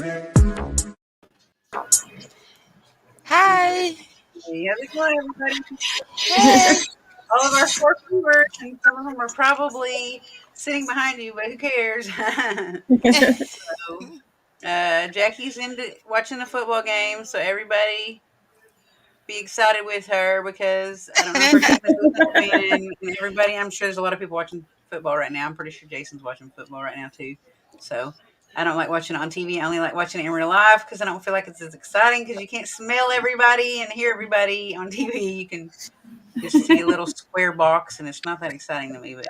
Hi. Hey, how's it going, everybody? Hey. All of our four viewers, and some of them are probably sitting behind you, but who cares? So, Jackie's into watching the football game, so everybody be excited with her because I don't know if her cousin Jason's win, and everybody. I'm sure there's a lot of people watching football right now. I'm pretty sure Jason's watching football right now too. So I don't like watching it on TV. I only like watching it in real life because I don't feel like it's as exciting because you can't smell everybody and hear everybody on TV. You can just see a little square box, and it's not that exciting to me. But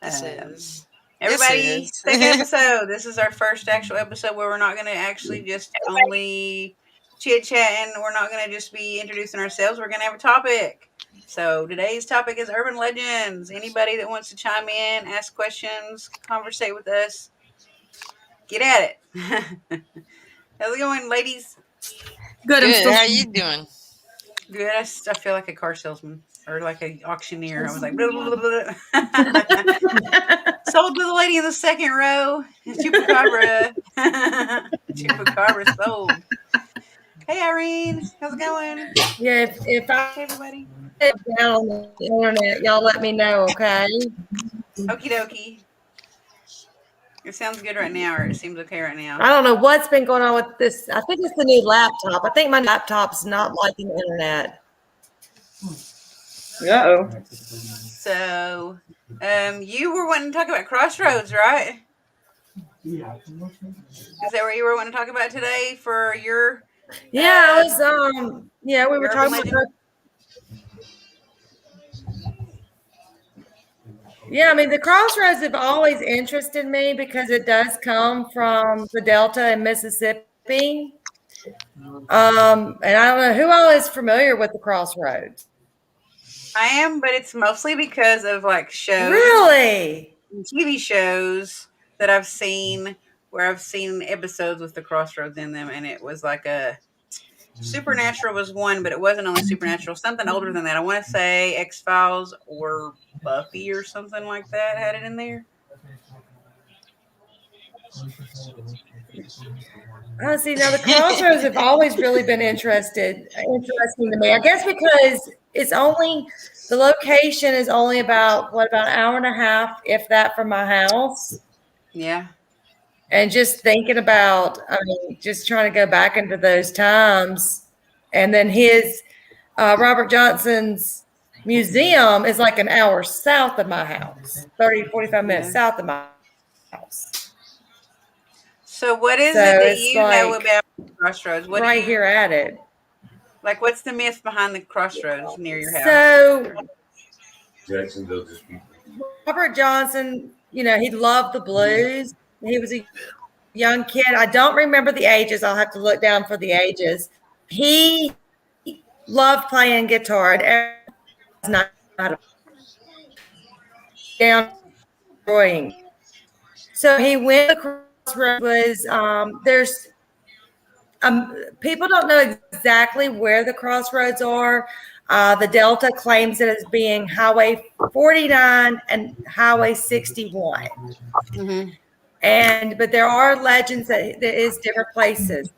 This is. everybody, This second is. episode. This is our first actual episode where we're not going to actually just only chit chatting. We're not going to just be introducing ourselves. We're going to have a topic. So today's topic is urban legends. Anybody that wants to chime in, ask questions, conversate with us, get at it. How's it going, ladies? Good. Good. How you doing? Good. I feel like a car salesman or like an auctioneer. I was like, blah, blah, blah, blah. Sold to the lady in the second row. Chupacabra. Chupacabra sold. Hey, Irene. How's it going? Yeah, if I Hey, everybody. get down on the internet, y'all let me know, okay? Okie dokie. It sounds good right now, or it seems okay right now. I don't know what's been going on with this. I think it's the new laptop. I think my laptop's not liking the internet. Uh-oh. So, you were wanting to talk about Crossroads, right? Is that what you were wanting to talk about today for your? Yeah, it was. Yeah, we were talking about. Yeah, I mean, the Crossroads have always interested me because it does come from the Delta in Mississippi. And I don't know who all is familiar with the Crossroads. I am, but it's mostly because of like shows. Really? TV shows that I've seen where I've seen episodes with the Crossroads in them, and it was like a Supernatural was one, but it wasn't only Supernatural. Something older than that. I want to say X-Files or Buffy or something like that had it in there. Oh, see, now the Crossroads have always really been interesting to me. I guess because it's only the location is only about an hour and a half, if that, from my house. Yeah. And just thinking about, I mean, just trying to go back into those times, and then his Robert Johnson's museum is like an hour south of my house, 45 minutes south of my house. So what is it that you know about Crossroads? What right here at it. Like, what's the myth behind the Crossroads near your house? So, Jacksonville, Robert Johnson, you know, he loved the blues. He was a young kid. I don't remember the ages. I'll have to look down for the ages. He loved playing guitar and every night down enjoying. So he went to the Crossroads. There's people don't know exactly where the Crossroads are. The Delta claims it as being Highway 49 and Highway 61. Mm-hmm. But there are legends that there is different places.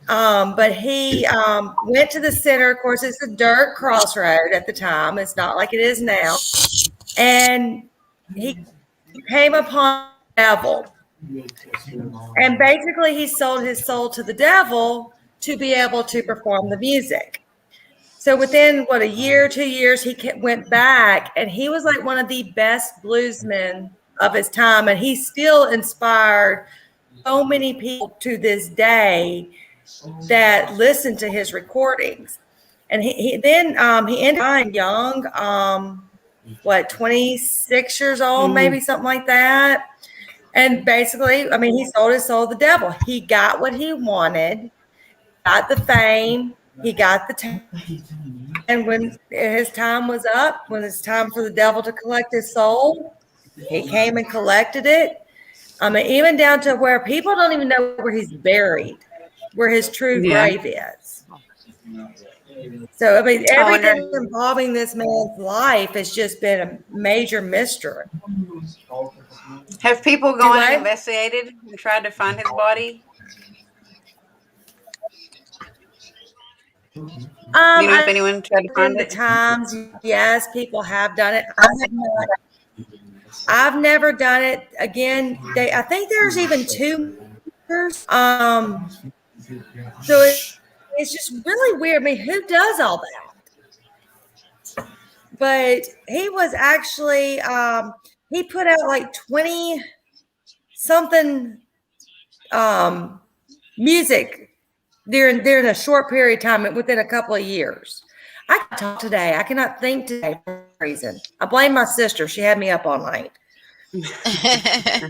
But he went to the center. Of course, it's a dirt crossroad at the time. It's not like it is now. And he came upon the devil. And basically, he sold his soul to the devil to be able to perform the music. So within, a year, 2 years, he went back, and he was like one of the best bluesmen of his time. And he still inspired so many people to this day that listen to his recordings. And he ended up dying young, 26 years old, maybe something like that. And basically, I mean, he sold his soul to the devil. He got what he wanted, got the fame, he got the time. And when his time was up, when it's time for the devil to collect his soul, he came and collected it. I mean, even down to where people don't even know where he's buried, where his true grave is. So, I mean, everything involving this man's life has just been a major mystery. Have people gone and investigated and tried to find his body? Do you know if I anyone tried to find in the it? times, yes, people have done it. I've never done it. Again, I think there's even two. So it's just really weird. I mean, who does all that? But he was actually he put out like 20 something music during a short period of time within a couple of years. I can talk today. I cannot think today for some reason. I blame my sister. She had me up all night.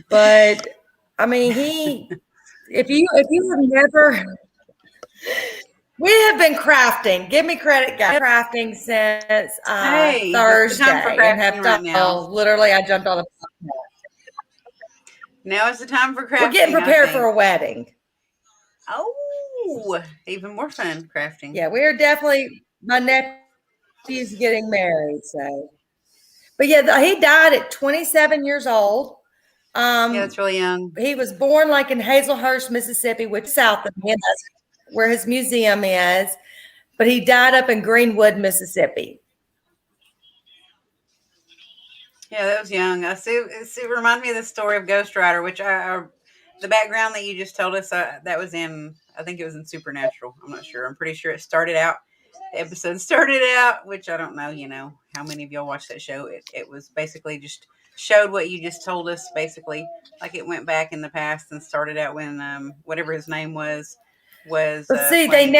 But I mean, if you have never, we have been crafting. Give me credit, guys. Crafting since Hey, that's the time for Thursday, and have crafting right now. literally. I jumped on a. Now is the time for We're getting crafting, I prepared for think. a wedding. Oh, even more fun crafting. Yeah, we are definitely. My nephew's getting married, so. But yeah, he died at 27 years old. Yeah, that's really young. He was born like in Hazelhurst, Mississippi, which is south of me. That's where his museum is. But he died up in Greenwood, Mississippi. Yeah, that was young. It reminds me of the story of Ghost Rider, which the background that you just told us, that was in, I think it was in Supernatural. I'm not sure. I'm pretty sure it started out, the episode started out, which I don't know, how many of y'all watched that show. It was basically just showed what you just told us, basically. Like it went back in the past and started out when, whatever his name was But see, playing. they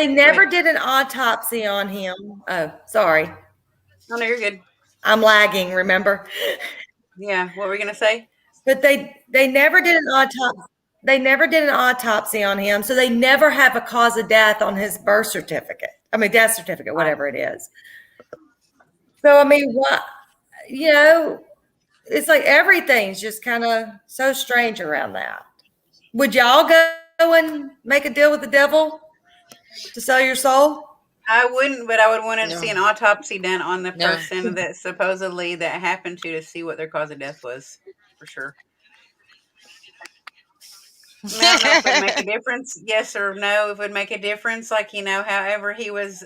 never did an autopsy on him. Oh, sorry. Oh, no, you're good. I'm lagging, remember? Yeah, what were we going to say? But they never did an autopsy. They never did an autopsy on him, so they never have a cause of death on his birth certificate. I mean, death certificate, whatever it is. So I mean, what it's like everything's just kind of so strange around that. Would y'all go and make a deal with the devil to sell your soul? I wouldn't, but I would want to No. see an autopsy done on the No. person that supposedly that happened to see what their cause of death was, for sure. I mean, I don't know if it would make a difference, yes or no. If it would make a difference, like however he was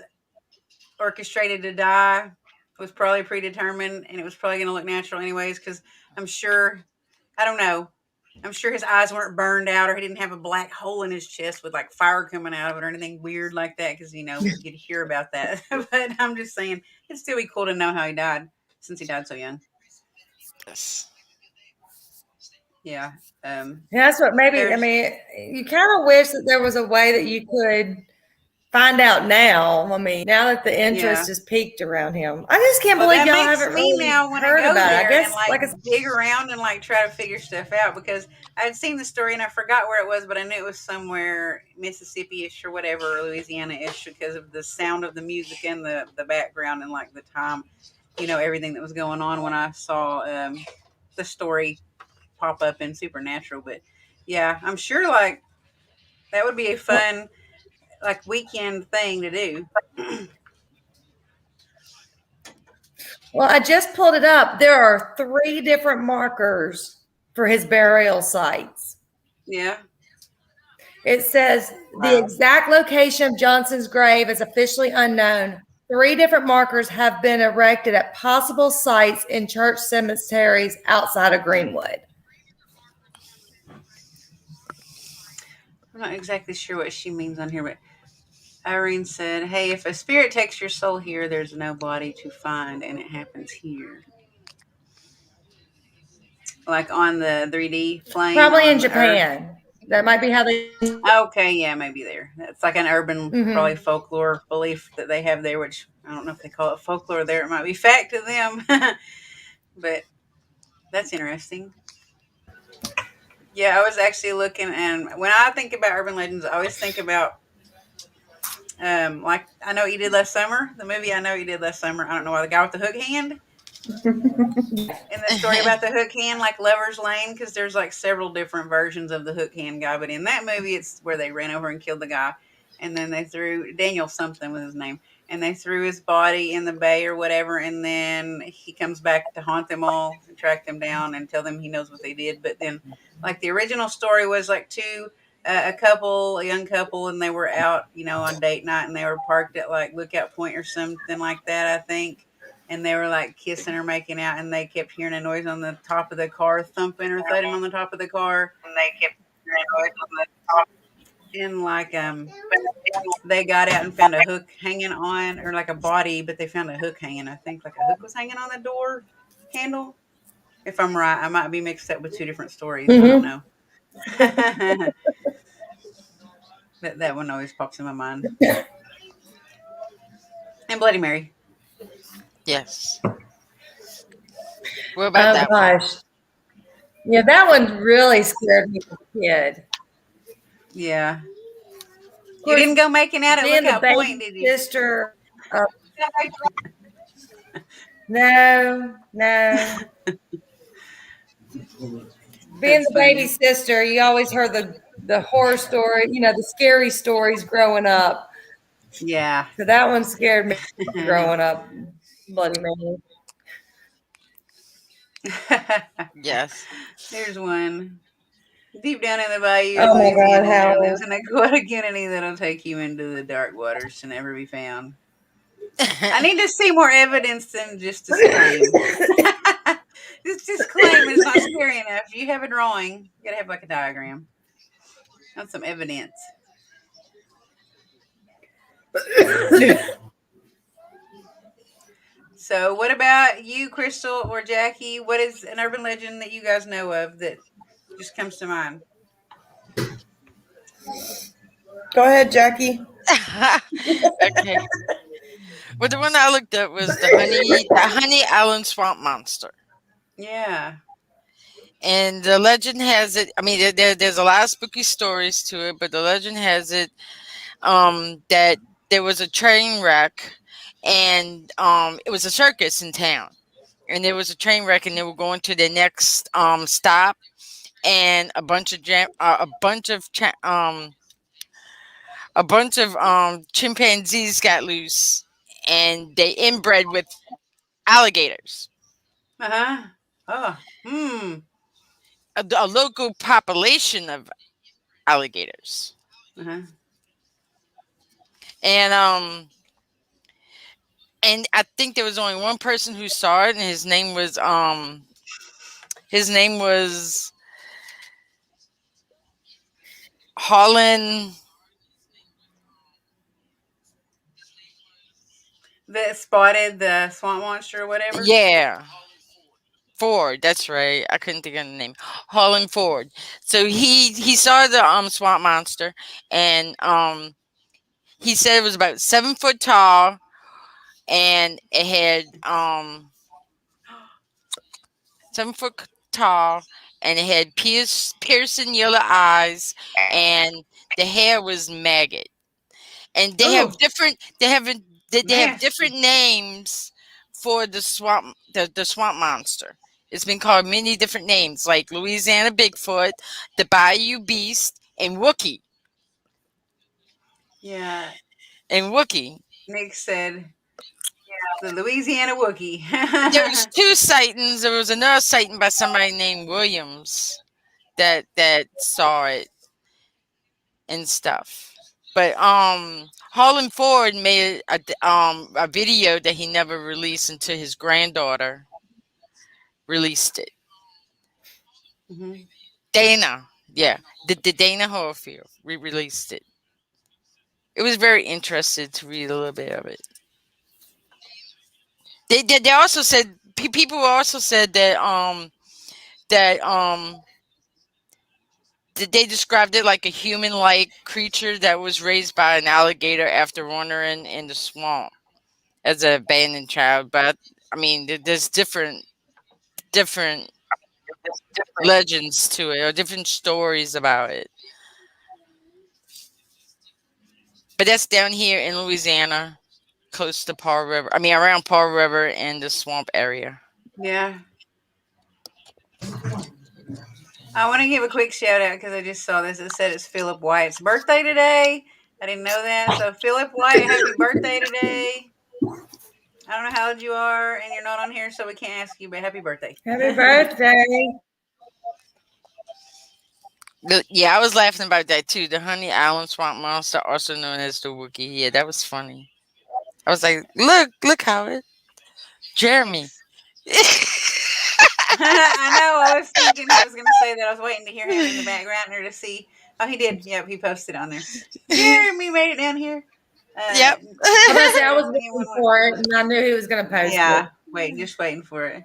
orchestrated to die was probably predetermined, and it was probably going to look natural anyways. Because I'm sure, I don't know. I'm sure his eyes weren't burned out, or he didn't have a black hole in his chest with like fire coming out of it, or anything weird like that. Because you'd hear about that. But I'm just saying, it'd still be cool to know how he died, since he died so young. Yes. Yeah. Yeah, that's what maybe. I mean, you kind of wish that there was a way that you could find out now. I mean, now that the interest is peaked around him, I just can't believe that y'all makes haven't me really now when I heard go about it. I there guess and like dig around and like try to figure stuff out, because I had seen the story and I forgot where it was, but I knew it was somewhere Mississippi-ish or whatever, or Louisiana-ish, because of the sound of the music and the background and like the time, everything that was going on when I saw the story pop up in Supernatural. But yeah, I'm sure like that would be a fun like weekend thing to do. Well, I just pulled it up. There are 3 different markers for his burial sites. Yeah. It says the exact location of Johnson's grave is officially unknown. 3 different markers have been erected at possible sites in church cemeteries outside of Greenwood. I'm not exactly sure what she means on here, but Irene said, "Hey, if a spirit takes your soul here, there's no body to find, and it happens here." Like on the 3D plane. Probably in on Japan. Earth. That might be how they. Okay, yeah, maybe there. It's like an urban, probably Mm-hmm. folklore belief that they have there, which I don't know if they call it folklore there. It might be fact to them, but that's interesting. Yeah, I was actually looking, and when I think about urban legends, I always think about like I Know What You Did Last Summer, the movie I Know What You Did Last Summer. I don't know why, the guy with the hook hand. In the story about the hook hand, like Lover's Lane, because there's like several different versions of the hook hand guy, but in that movie, it's where they ran over and killed the guy, and then they threw Daniel something with his name, and they threw his body in the bay or whatever, and then he comes back to haunt them all and track them down and tell them he knows what they did. But then, like the original story was like 2 a young couple, and they were out, on date night, and they were parked at like Lookout Point or something like that, I think. And they were like kissing or making out, and they kept hearing a noise on the top of the car, thumping or thudding on the top of the car, And they kept hearing noise on the top. and like they got out and found a hook hanging on, or like a body, but they found a hook hanging. I think like a hook was hanging on the door handle. If I'm right, I might be mixed up with two different stories. I don't Mm-hmm. know. That one always pops in my mind. And Bloody Mary. Yes. What about Oh that one? gosh. Yeah, that one really scared me as a kid. Yeah. Of You course, didn't go making out at being the Lookout baby Point, did you? sister of no, no. Being That's the baby funny. sister, you always heard the horror story, the scary stories growing up. Yeah. So that one scared me growing up. Bloody Mary. Yes. Here's one. Deep down in the bayou of Oh my God, Louisiana, there lives Howard. an aquatic entity that'll take you into the dark waters to never be found. I need to see more evidence than just this claim. This claim is not scary enough. You have a drawing. You gotta have like a diagram. That's some evidence. So, what about you, Crystal or Jackie? What is an urban legend that you guys know of that just comes to mind? Go ahead, Jackie. Okay. Well, the one I looked up was the Honey Island Swamp Monster. Yeah. And the legend has it. I mean, there's a lot of spooky stories to it, but the legend has it that there was a train wreck, and it was a circus in town, and there was a train wreck, and they were going to the next stop, and a bunch of chimpanzees got loose, and they inbred with alligators. Uh huh. Oh. Hmm. A local population of alligators, Uh huh. and I think there was only one person who saw it, and his name was Holland. That spotted the swamp monster or whatever. Yeah, Ford. That's right. I couldn't think of the name. Holland Ford. So he saw the swamp monster, and he said it was about 7 foot tall, and it had 7 foot tall, and it had piercing yellow eyes, and the hair was maggot. And they have Oh, different they have different nasty. names for the swamp monster. It's been called many different names, like Louisiana Bigfoot, the Bayou Beast, and Yeah. Wookie. Nick said the Louisiana Wookie. There was two sightings. There was another sighting by somebody named Williams that saw it and stuff. But Holland Ford made a video that he never released until his granddaughter released it. Hmm. Dana, yeah, the Dana Holyfield released it. It was very interesting to read a little bit of it. They also said people also said that they described it like a human-like creature that was raised by an alligator after wandering in the swamp as an abandoned child. But I mean, there's different legends to it, or different stories about it. But that's down here in Louisiana, close to Paul River. I mean, around Paul River and the swamp area. Yeah. I want to give a quick shout out because I just saw this. It said it's Philip White's birthday today. I didn't know that. So, Philip White, happy birthday today. I don't know how old you are, and you're not on here, so we can't ask you, but happy birthday. Happy birthday. Yeah, I was laughing about that too. The Honey Island Swamp Monster, also known as the Wookiee. Yeah, that was funny. I was like, look, Howard, Jeremy. I know. I was thinking he was going to say that. I was waiting to hear him in the background or to see. Oh, he did. Yep, he posted on there. Jeremy made it down here. Yep. I was about to say I was If anyone waiting wants for to it, look. and I knew he was going to post Yeah, it. just waiting for it.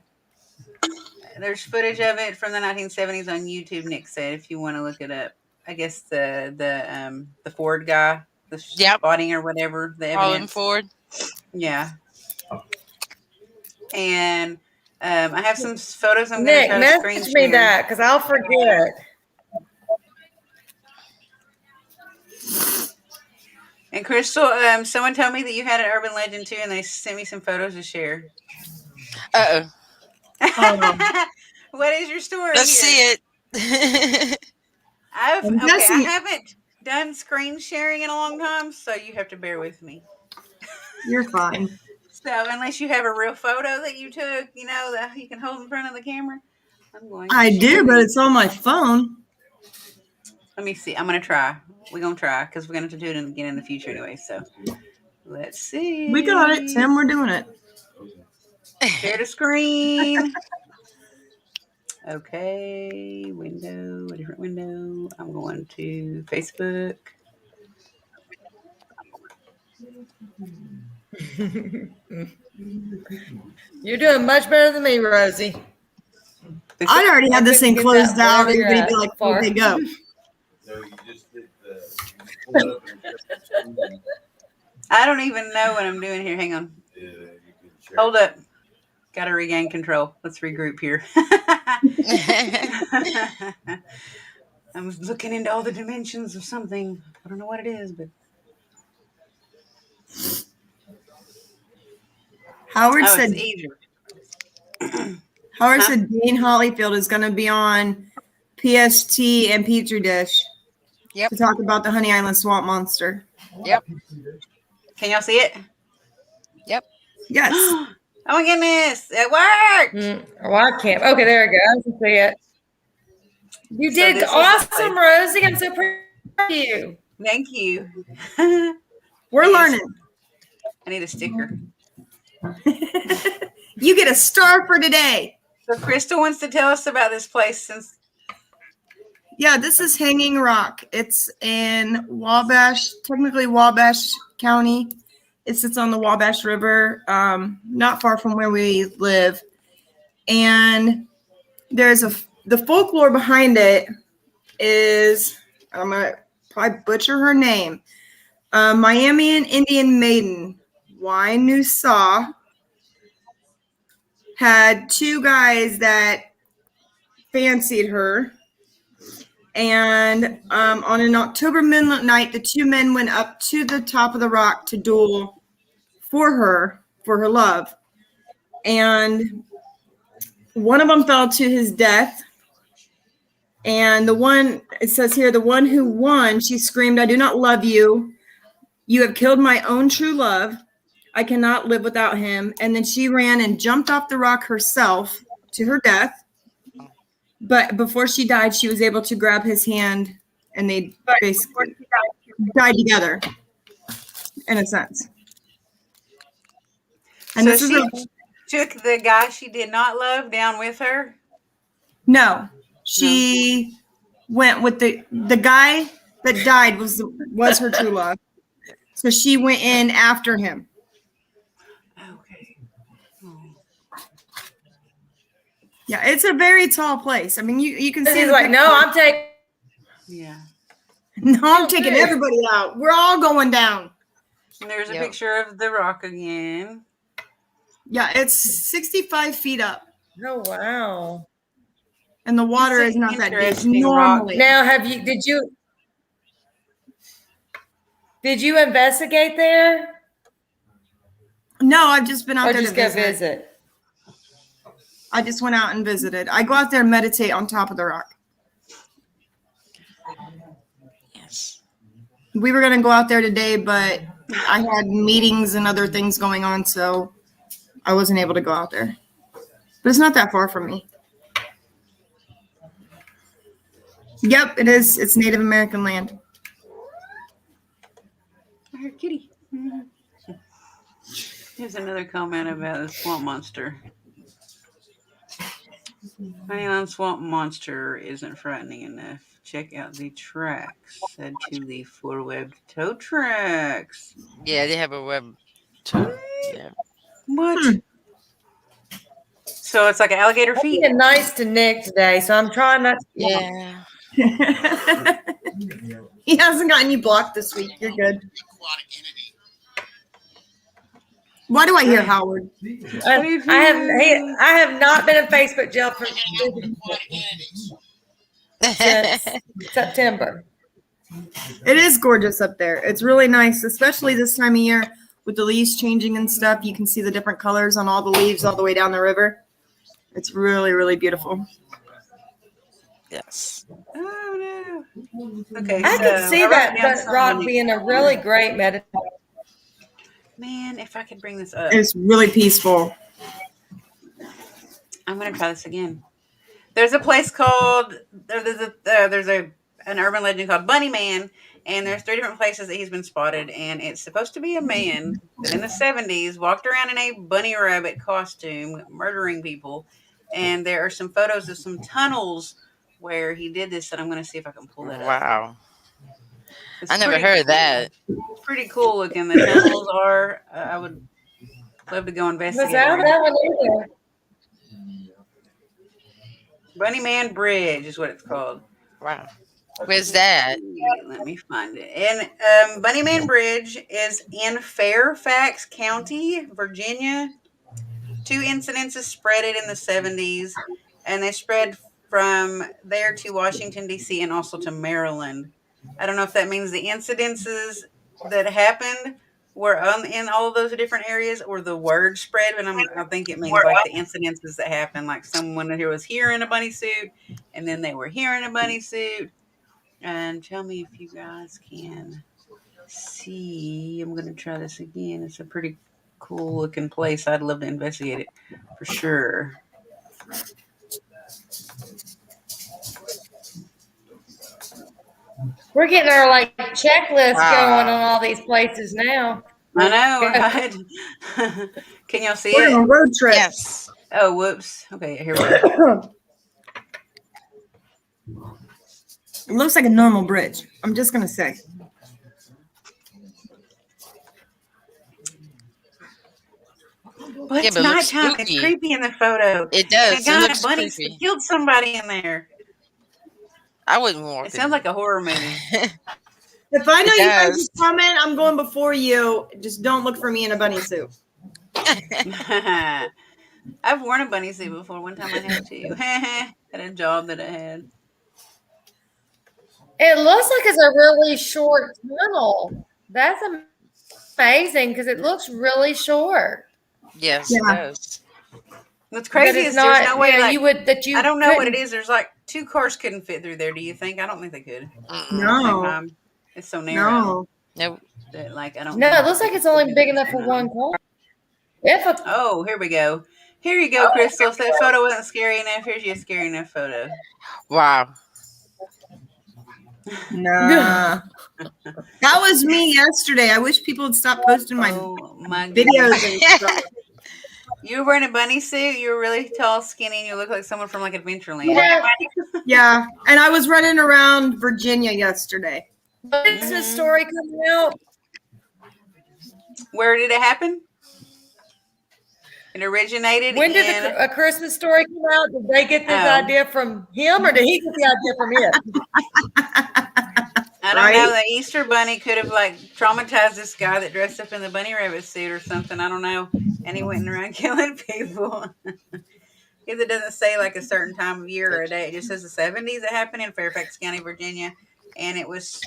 There's footage of it from the 1970s on YouTube. Nick said, if you want to look it up. I guess the Ford guy, the Yep. spotting or whatever, the Holland evidence. Ford. Yeah, and I have some photos. I'm going to Nick, try to screen message me share. that because I'll forget. And Crystal, someone told me that you had an urban legend too, and they sent me some photos to share. Uh oh. What is your story Let's here? see it. I'm I guessing haven't done screen sharing in a long time, so you have to bear with me. you're fine. So unless you have a real photo that you took, that you can hold in front of the camera, I'm going to I share do, but these. it's on my phone. Let me see. I'm gonna try. We're gonna try because we're gonna have to do it again in the future anyway. So let's see. We got it, Tim. We're doing it. Share the screen. Okay, window, a different window. I'm going to Facebook. You're doing much better than me, Rosie. I'd already had this couldn't thing get closed that out. wherever you're Everybody'd be at like, far. where'd they go? I don't even know what I'm doing here. Hang on. Hold up. Got to regain control. Let's regroup here. I'm looking into all the dimensions of something. I don't know what it is, but Howard said it's easier. Howard said Dean Hollyfield is going to be on PST and Petri Dish Yep. to talk about the Honey Island Swamp Monster. Yep. Can y'all see it? Yep. Yes. Oh my goodness, it worked! Oh, I can't. Okay, there we go. I can see it. You So did this is awesome, the Rosie. I'm so proud of you. Thank you. We're Yes. learning. I need a sticker. You get a star for today. So Crystal wants to tell us about this place since Yeah, this is Hanging Rock. It's in Wabash, technically Wabash County. It sits on the Wabash River, not far from where we live. And there's the folklore behind it is, I'm going to probably butcher her name, Miami and Indian maiden, Wainusa, had two guys that fancied her. And on an October midnight night, the two men went up to the top of the rock to duel for her love. And one of them fell to his death. And it says here, the one who won, she screamed, "I do not love you. You have killed my own true love. I cannot live without him." And then she ran and jumped off the rock herself to her death. But before she died, she was able to grab his hand, and they basically died together, in a sense. And so this is she took the guy she did not love down with her. no. She went with the guy that died was her true love. So she went in after him. Okay. Oh. Yeah, it's a very tall place. I mean, you can see. He's like, no, I'm taking. Yeah. No, I'm taking everybody out. We're all going down. And there's a Yep. picture of the rock again. Yeah, it's 65 feet up, Oh wow! and the water It's is an not that deep interesting rock. normally. Now, did you investigate there, No, I've just been out or there just to go visit. visit? I just went out and visited. I go out there and meditate on top of the rock. Yes. We were going to go out there today, but I had meetings and other things going on, so I wasn't able to go out there. But it's not that far from me. Yep, it is. It's Native American land. I heard kitty. Here's another comment about the swamp monster. Honeyland Swamp Monster isn't frightening enough. Check out the tracks. Head to the four-webbed tow tracks. Yeah, they have a web What? too. Yeah. What? So it's like alligator I'm feet. being nice to Nick today, so I'm trying not to. Yeah. He hasn't gotten you blocked this week. You're good. Why do I hear Howard? I have not been in Facebook jail since September. It is gorgeous up there. It's really nice, especially this time of year with the leaves changing and stuff. You can see the different colors on all the leaves all the way down the river. It's really, really beautiful. Yes. Oh no. Okay, I so can see I wrote that down some rock of the- being a really great meditation. Man, if I could bring this up, It's really peaceful. I'm gonna try this again. There's a place called there's an urban legend called Bunnyman, and there's 3 different places that he's been spotted, and it's supposed to be a man that in the 70s walked around in a bunny rabbit costume, murdering people. And there are some photos of some tunnels where he did this, and I'm gonna see if I can pull that up. Wow. It's I never pretty heard cool. that. It's pretty cool looking. The tunnels are. I would love to go Was investigate. out them. that one either. Bunnyman Bridge is what it's called. Wow. Where's that? Let me find it. And Bunnyman Bridge is in Fairfax County, Virginia. 2 incidences spread it in the 70s, and they spread from there to Washington, D.C., and also to Maryland. I don't know if that means the incidences that happened were in all of those different areas or the word spread, but I think it means like the incidences that happened, like someone who was here in a bunny suit, and then they were here in a bunny suit. And tell me if you guys can see. I'm going to try this again. It's a pretty cool looking place. I'd love to investigate it for sure. We're getting our like checklist Wow. going on all these places now. I know, right? Can y'all see We're on a it? road trip. Yes. Oh, whoops. Okay, here we go. It looks like a normal bridge. I'm just going to say. But Yeah, it's but it looks nighttime. It's spooky. creepy in the photo. It And does. a It guy in a looks bunny creepy. killed somebody in there. I wouldn't walk It sounds like a horror movie. If I know It you guys does. are coming, I'm going before you. Just don't look for me in a bunny suit. I've worn a bunny suit before. One time I had to. At a job that I had. It looks like it's a really short tunnel. That's amazing because it looks really short. Yes, it Yeah. does. What's But crazy it's is there's no not, way, you know, like, you would that you I don't know what it couldn't- is. There's like 2 cars couldn't fit through there. Do you think? I don't think they could. Mm-mm. At the same No. time, it's so narrow No. Nope. that, like, I don't No, think it looks like they it's could only fit big at the enough for same one time. car. If a Oh, here we go. Here you go, Crystal. If that photo wasn't scary enough, here's your scary enough photo. Wow. Nah. That was me yesterday. I wish people would stop posting my Oh my videos goodness. and stuff. You were wearing a bunny suit. You were really tall, skinny, and you look like someone from like Adventureland. yeah, Yeah. And I was running around Virginia yesterday. Christmas story coming out. Where did it happen? It originated When did in. a Christmas story come out? Did they get this Oh. idea from him or did he get the idea from it? I don't Right? know. The Easter Bunny could have like traumatized this guy that dressed up in the bunny rabbit suit or something. I don't know. And he went around killing people. Because it doesn't say like a certain time of year or a day. It just says the 70s. It happened in Fairfax County, Virginia. And it was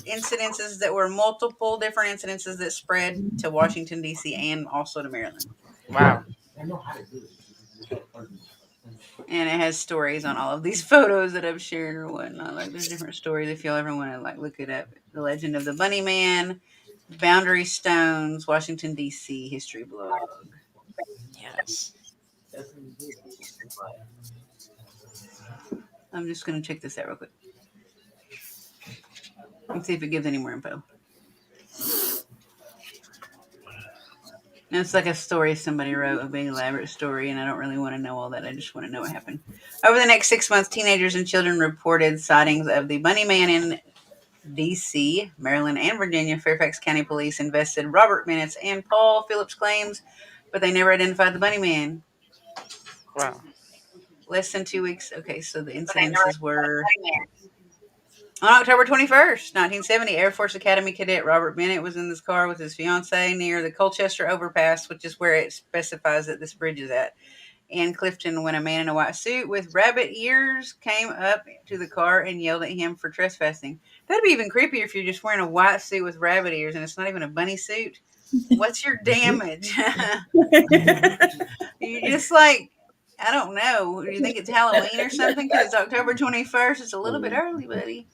incidences that were multiple different incidences that spread to Washington, D.C. and also to Maryland. Wow. And it has stories on all of these photos that I've shared or whatnot. Like there's different stories if y'all ever want to like look it up. The Legend of the Bunnyman, Boundary Stones, Washington, D.C. history blog. Yes. I'm just going to check this out real quick. Let's see if it gives any more info. It's like a story somebody wrote, a big elaborate story, and I don't really want to know all that. I just want to know what happened. Over the next 6 months, teenagers and children reported sightings of the Bunnyman in D.C., Maryland, and Virginia. Fairfax County Police invested Robert Minnett's and Paul Phillips' claims, but they never identified the Bunnyman. Wow. Less than 2 weeks. Okay, so the incidences were on October 21st, 1970. Air Force Academy cadet Robert Bennett was in this car with his fiancee near the Colchester Overpass, which is where it specifies that this bridge is at, in Clifton, when a man in a white suit with rabbit ears came up to the car and yelled at him for trespassing. That'd be even creepier if you're just wearing a white suit with rabbit ears and it's not even a bunny suit. What's your damage? You just like, I don't know. Do you think it's Halloween or something? Because it's October 21st. It's a little bit early, buddy.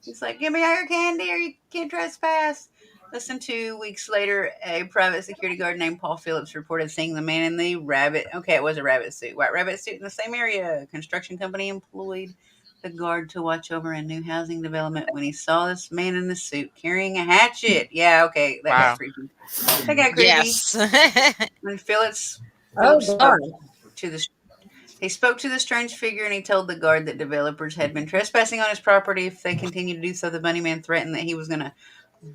It's like, give me all your candy or you can't trespass. Less than 2 weeks later, a private security guard named Paul Phillips reported seeing the man in the rabbit. Okay, it was a rabbit suit. White rabbit suit in the same area. A construction company employed the guard to watch over a new housing development when he saw this man in the suit carrying a hatchet. Yeah, okay, that got Wow. creepy. That got creepy. Yes. When Phillips Oh, spoke God. to the he spoke to the strange figure and he told the guard that developers had been trespassing on his property. If they continued to do so, the Bunnyman threatened that he was going to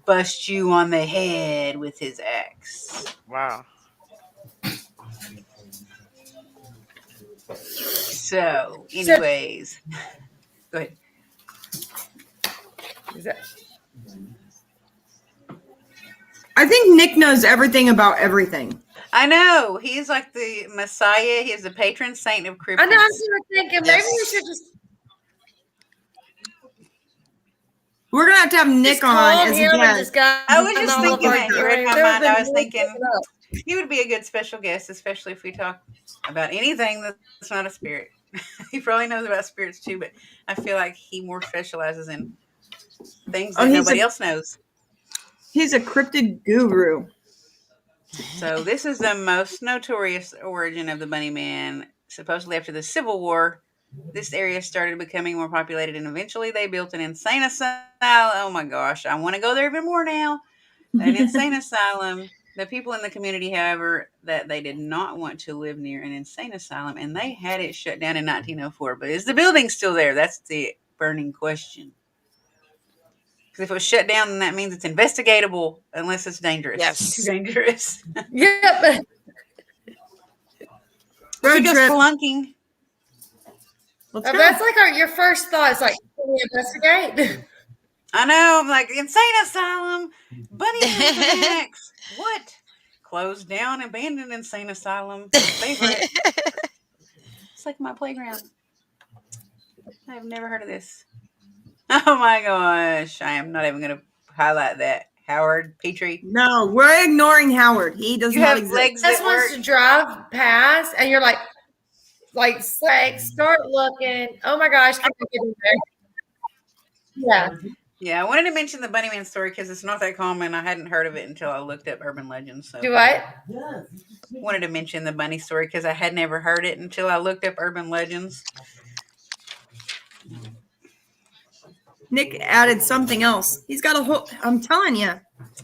bust you on the head with his axe. Wow. So, anyways, go ahead. Is that- I think Nick knows everything about everything. I know he's like the Messiah. He is the patron saint of cryptids. I know. I'm sort of thinking maybe we Yes. should just We're gonna have to have Nick on call as a him and guest. just go. I was just on all of thinking our that. You read my stories. mind. I was Everybody thinking look it up. he would be a good special guest, especially if we talk about anything that's not a spirit. He probably knows about spirits too, but I feel like he more specializes in things that nobody else knows. He's a cryptid guru. So this is the most notorious origin of the Bunnyman. Supposedly after the Civil War, this area started becoming more populated, and eventually they built an insane asylum. Oh my gosh, I want to go there even more now. An insane asylum. The people in the community, however, that they did not want to live near an insane asylum, and they had it shut down in 1904. But is the building still there? That's the burning question. Because if it was shut down, then that means it's investigatable, unless it's dangerous. Yes. Too dangerous. Yep. Road We go trip. spelunking. Let's go. That's like your first thought. It's like, can we investigate? I know. I'm like, insane asylum, Bunnyman with an axe. What? Closed down, abandoned insane asylum. Favorite. It's like my playground. I've never heard of this. Oh my gosh. I am not even going to highlight that. Howard Petrie. No, we're ignoring Howard. He does You not have exist. legs Just that wants work. to drive past, and you're like, start looking. Oh my gosh, can we get in there? Yeah. Yeah, I wanted to mention the Bunnyman story because it's not that common. I hadn't heard of it until I looked up urban legends. So Do what? wanted to mention the bunny story because I had never heard it until I looked up urban legends. Nick added something else. He's got a whole. I'm telling you.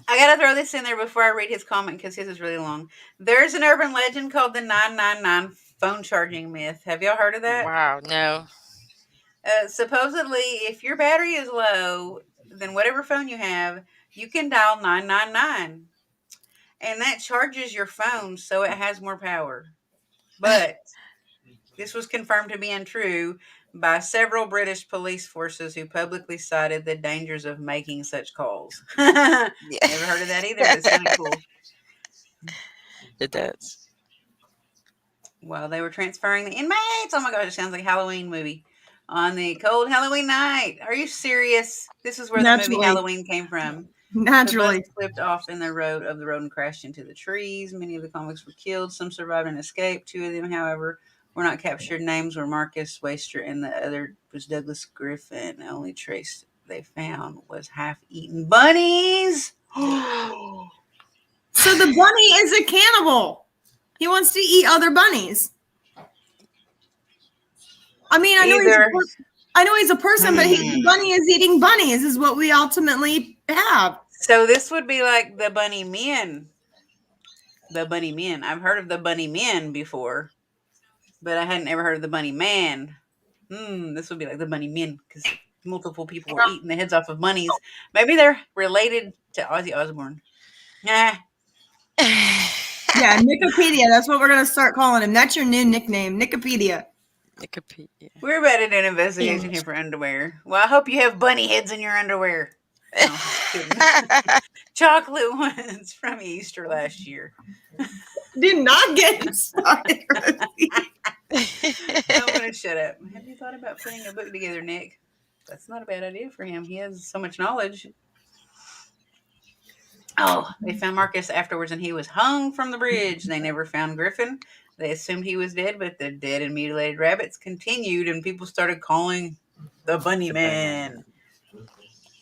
I gotta throw this in there before I read his comment because his is really long. There's an urban legend called the 999 phone charging myth. Have y'all heard of that? Wow. No. Supposedly, if your battery is low, then whatever phone you have, you can dial 999. And that charges your phone so it has more power. But this was confirmed to be untrue by several British police forces who publicly cited the dangers of making such calls. Never heard of that either, but it sounded cool. It does. While they were transferring the inmates, oh my gosh, it sounds like a Halloween movie. On the cold Halloween night. Are you serious? This is where the Naturally. movie Halloween came from. Naturally. The bus slipped off in the road and crashed into the trees. Many of the convicts were killed. Some survived and escaped. Two of them, however, were not captured. Names were Marcus Waster and the other was Douglas Griffin. The only trace they found was half-eaten bunnies. So the bunny is a cannibal. He wants to eat other bunnies. I mean, I know Either I know he's a person, but the bunny is eating bunnies is what we ultimately have. So this would be like the bunny men. The bunny men. I've heard of the bunny men before, but I hadn't ever heard of the bunny man. This would be like the bunny men because multiple people were eating the heads off of bunnies. Maybe they're related to Ozzy Osbourne. Nah. Yeah, Nicopedia. That's what we're going to start calling him. That's your new nickname, Nicopedia. Wikipedia. We're about to do an investigation here for underwear. Well, I hope you have bunny heads in your underwear. No, just kidding. Chocolate ones from Easter last year. Do not get started. I'm going to shut up. Have you thought about putting a book together, Nick? That's not a bad idea for him. He has so much knowledge. Oh, they found Marcus afterwards and he was hung from the bridge. They never found Griffin. They assumed he was dead, but the dead and mutilated rabbits continued and people started calling the Bunnyman.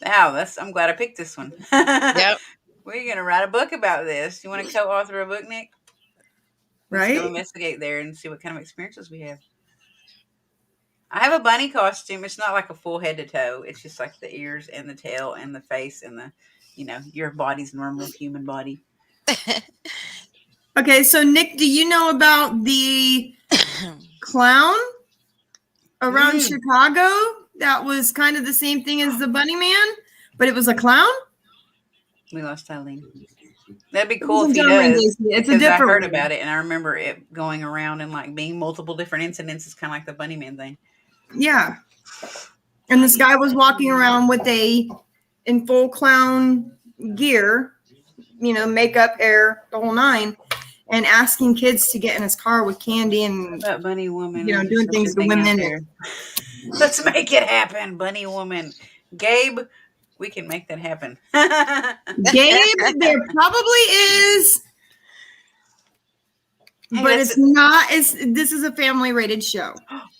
Wow, I'm glad I picked this one. Yep. We're going to write a book about this. You want to co-author a book, Nick? Let's Right? go investigate there and see what kind of experiences we have. I have a bunny costume. It's not like a full head to toe. It's just like the ears and the tail and the face and the, your body's normal human body. Okay, so Nick, do you know about the clown around Chicago? That was kind of the same thing as the Bunnyman, but it was a clown? We lost Eileen. That'd be cool if he Gentleman does. It's a Because I different heard one. about it and I remember it going around and like being multiple different incidents. It's kind of like the Bunnyman thing. Yeah. And this guy was walking around in full clown gear, makeup, hair, the whole nine, and asking kids to get in his car with candy and That bunny woman. doing things to women. Let's make it happen, bunny woman. Gabe, we can make that happen. Gabe, there probably is, but it's not. This is a family rated show.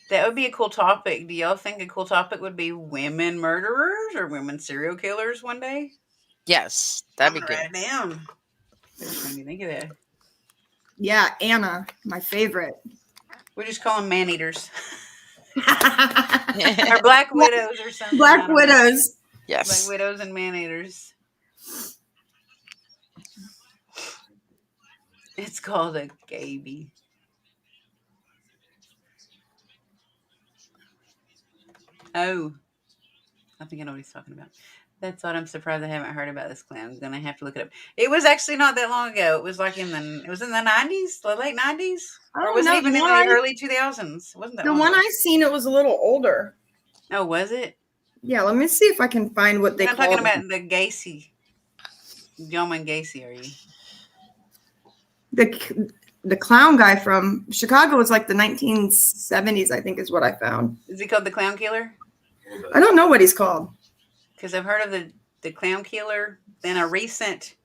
That would be a cool topic. Do y'all think a cool topic would be women murderers or women serial killers one day? Yes, that'd be good. Write it down. Just made me think of that. Yeah, Anna, my favorite. We just call them man eaters. Or black widows or something. Black widows. Yes. Black widows and man eaters. It's called a gaby. Oh, I think I know what he's talking about. That's what I'm surprised I haven't heard about this clown. I'm gonna have to look it up. It was actually not that long ago. It was like it was in the 90s, the late 90s, or was it even in the early 2000s? Wasn't that the one I seen? It was a little older. Oh, was it? Yeah, let me see if I can find what they call it. I'm talking about the Gacy. Gentleman Gacy, are you? The clown guy from Chicago was like the 1970s, I think is what I found. Is he called the Clown Killer? I don't know what he's called. Because I've heard of the Clown Killer. Then a recent,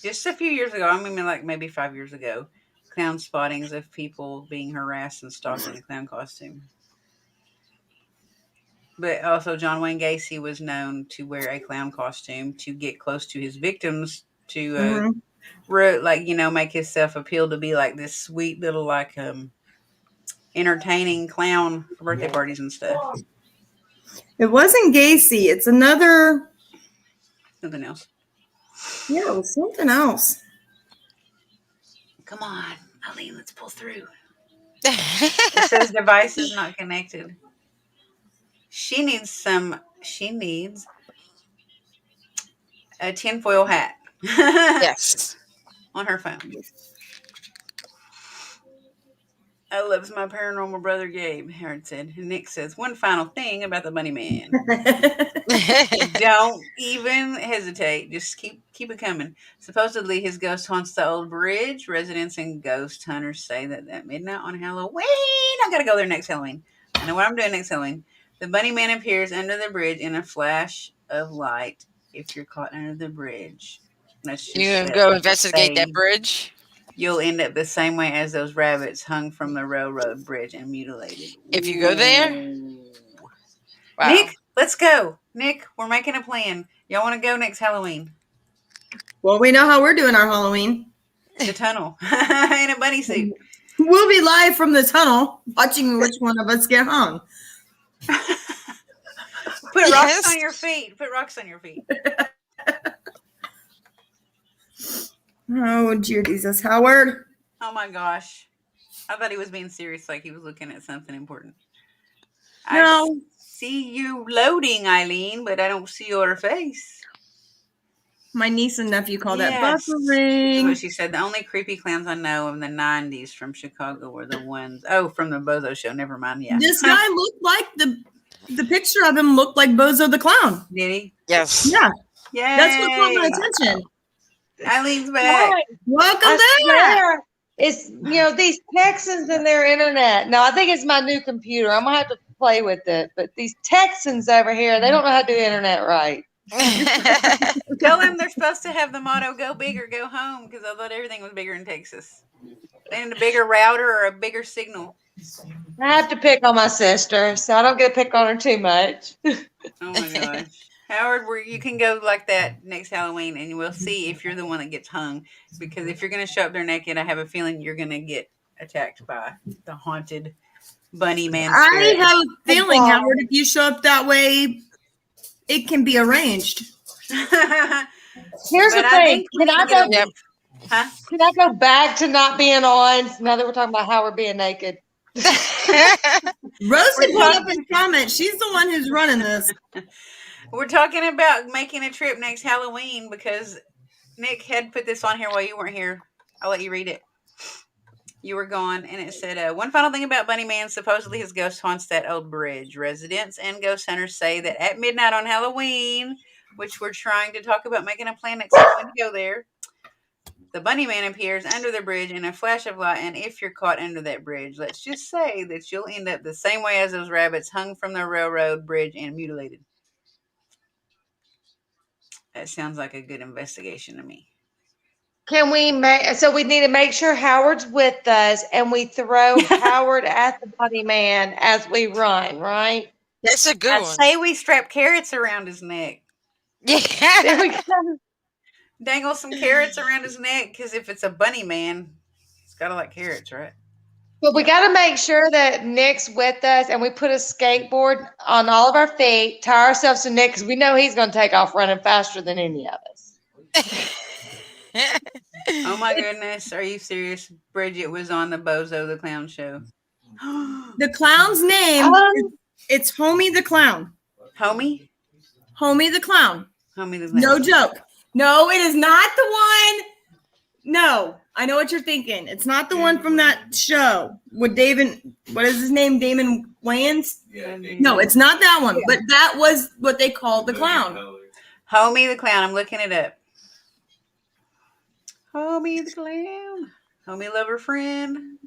just a few years ago, I mean like maybe 5 years ago, clown spottings of people being harassed and stalked in a clown costume. But also John Wayne Gacy was known to wear a clown costume to get close to his victims to make himself appeal to be like this sweet little entertaining clown for birthday parties and stuff. It wasn't Gacy. It's something else. Yeah, it was something else. Come on, Eileen, let's pull through. It says device is not connected. She needs a tinfoil hat. Yes. On her phone. I loves my paranormal brother Gabe, Howard said. And Nick says, one final thing about the Bunnyman. Don't even hesitate. Just keep it coming. Supposedly his ghost haunts the old bridge. Residents and ghost hunters say that at midnight on Halloween. I gotta go there next Halloween. I know what I'm doing next Halloween. The Bunnyman appears under the bridge in a flash of light if you're caught under the bridge. You gonna go investigate that bridge? You'll end up the same way as those rabbits hung from the railroad bridge and mutilated. If you go there? Wow. Nick, let's go. Nick, we're making a plan. Y'all want to go next Halloween? Well, we know how we're doing our Halloween. The tunnel. In a bunny suit. We'll be live from the tunnel watching which one of us get hung. Put rocks Yes. on your feet. Put rocks on your feet. Oh, dear Jesus. Howard. Oh my gosh. I thought he was being serious, like he was looking at something important. I No. see you loading, Eileen, but I don't see your face. My niece and nephew call that Yes. That's buffering. what she said. The only creepy clowns I know in the 90s from Chicago were the ones. Oh, from the Bozo show. Never mind. Yeah. This guy looked like the picture of him looked like Bozo the Clown. Did he? Yes. Yeah. Yay. That's what caught my attention. Eileen's back. Welcome I back. swear. It's, these Texans and their internet. No, I think it's my new computer. I'm going to have to play with it. But these Texans over here, they don't know how to do internet right. Tell them they're supposed to have the motto, go big or go home, because I thought everything was bigger in Texas. They need a bigger router or a bigger signal. I have to pick on my sister, so I don't get to pick on her too much. Oh my gosh. Howard, you can go like that next Halloween and we'll see if you're the one that gets hung. Because if you're going to show up there naked, I have a feeling you're going to get attacked by the haunted Bunnyman spirit. I have a feeling, Howard, if you show up that way, it can be arranged. Here's But the I thing. think we Can need I to get go? a- Huh? Can I go back to not being on? Now that we're talking about Howard being naked. Rosie put up a comment. She's the one who's running this. We're talking about making a trip next Halloween because Nick had put this on here while you weren't here. I'll let you read it. You were gone, and it said, one final thing about Bunnyman. Supposedly his ghost haunts that old bridge. Residents and ghost hunters say that at midnight on Halloween, which we're trying to talk about making a plan next Halloween to go there, the Bunnyman appears under the bridge in a flash of light, and if you're caught under that bridge, let's just say that you'll end up the same way as those rabbits hung from the railroad bridge and mutilated. That sounds like a good investigation to me. Can we make? So we need to make sure Howard's with us, and we throw Howard at the Bunnyman as we run. Right? That's a good I one. say we strap carrots around his neck. There Yeah. we go. Dangle some carrots around his neck, because if it's a Bunnyman, it's got to like carrots, right? But we got to make sure that Nick's with us, and we put a skateboard on all of our feet, tie ourselves to Nick, because we know he's going to take off running faster than any of us. Oh my goodness. Are you serious? Bridget was on the Bozo the Clown show. The clown's name, it's Homie the Clown. Homie? Homie the Clown. Homie the Clown. No joke. No, it is not the one. No, I know what you're thinking. It's not the one from that show with David. What is his name? Damon Wayans? No, it's not that one. But that was what they called the clown. Homie the Clown. I'm looking it up. Homie the Clown. Homie lover friend.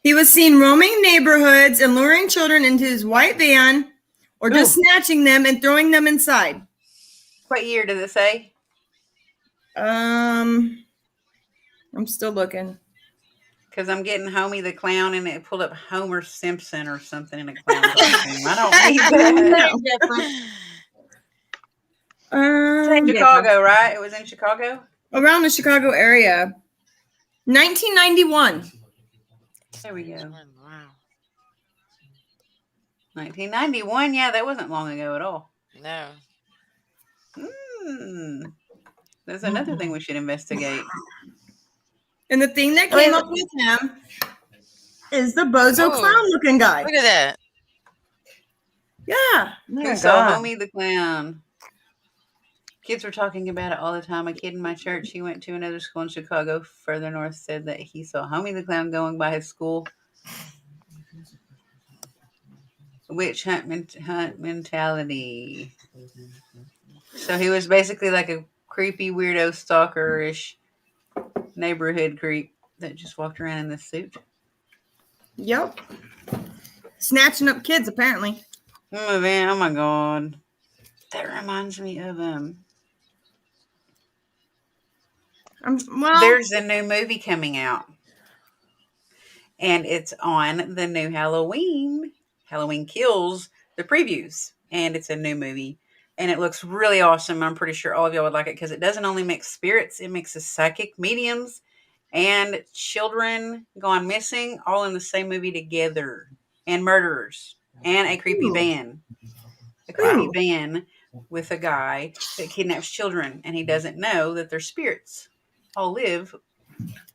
He was seen roaming neighborhoods and luring children into his white van or just snatching them and throwing them inside. What year does it say? I'm still looking. Because I'm getting Homie the Clown and it pulled up Homer Simpson or something in a clown costume. I don't need that. Chicago, right? It was in Chicago? Around the Chicago area. 1991. There we go. Wow. 1991. Yeah, that wasn't long ago at all. No. There's another thing we should investigate. And the thing that came up with him is the Bozo Clown looking guy. Look at that. Yeah. Who saw Homie the Clown? Kids were talking about it all the time. A kid in my church, he went to another school in Chicago further north, said that he saw Homie the Clown going by his school. Witch hunt mentality. So he was basically like a creepy, weirdo, stalker-ish neighborhood creep that just walked around in this suit. Yep. Snatching up kids, apparently. Oh, man. Oh, my God. That reminds me of there's a new movie coming out. And it's on the new Halloween. Halloween Kills, the previews. And it's a new movie. And it looks really awesome. I'm pretty sure all of y'all would like it because it doesn't only mix spirits, it mixes psychic mediums and children gone missing all in the same movie together. And murderers. And a creepy van. a creepy Ooh. van with a guy that kidnaps children, and he doesn't know that their spirits all live